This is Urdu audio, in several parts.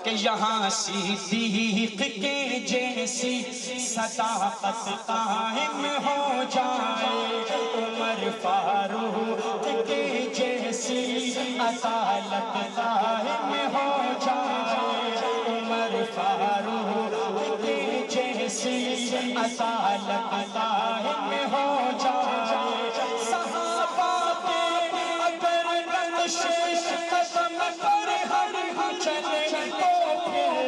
کہ یہاں صدیق کے جیسی صداقت قائم ہو جائے، عمر فاروق کے جیسی عدالت قائم ہو جائے، عمر فاروق کے جیسی عدالت قائم ہو جائے، صحابہ کے اگر نقش قدم پر ہم چلیں تو پھر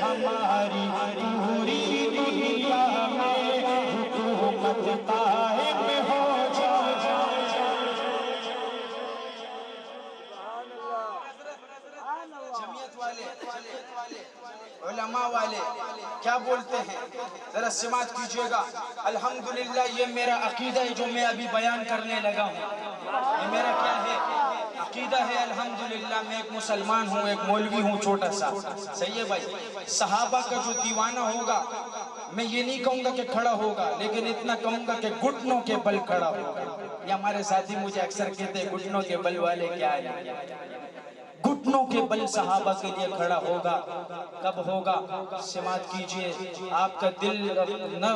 ہماری پوری دنیا میں حکومت قائم ہو جائے۔ جمعیت والے، علماء والے کیا بولتے ہیں ذرا سماعت کیجئے گا۔ الحمدللہ یہ میرا عقیدہ ہے جو میں ابھی بیان کرنے لگا ہوں، یہ میرا کیا ہے؟ عقیدہ ہے الحمدللہ۔ میں ایک مسلمان ہوں، ایک مولوی ہوں چھوٹا سا، صحیح ہے بھائی۔ صحابہ کا جو دیوانہ ہوگا میں یہ نہیں کہوں گا کہ کھڑا ہوگا، لیکن اتنا کہوں گا کہ گھٹنوں کے بل کھڑا ہوگا۔ یہ ہمارے ساتھی مجھے اکثر کہتے ہیں گھٹنوں کے بل والے کیا ہے؟ گھٹنوں کے بل صحابہ کے لیے کھڑا ہوگا۔ کب ہوگا؟ سماعت کیجئے۔ آپ کا دل نہ،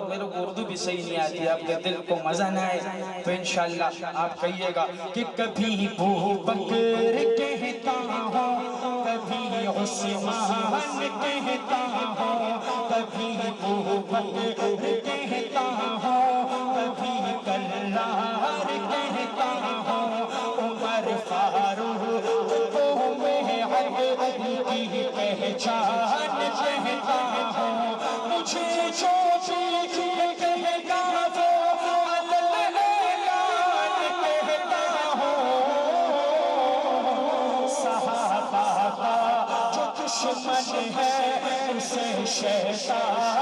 میرے کو اردو بھی صحیح نہیں آتی، آپ کے دل کو مزہ نہ آئے تو انشاءاللہ آپ کہیے گا کہ کبھی ابو بکر کہتا ہوں، کبھی عثمان کہتا ہوں، کبھی ابو بکر کہتا ہوں، کبھی کرار کہتا ہوں، عمر فاروق کو میں علی کی پہچان کہتا ہوں، مجھے جو بھی کہے گا وہ علل اعلان کہتا ہوں، صحابہ کا جو دشمن ہے اسے شیطان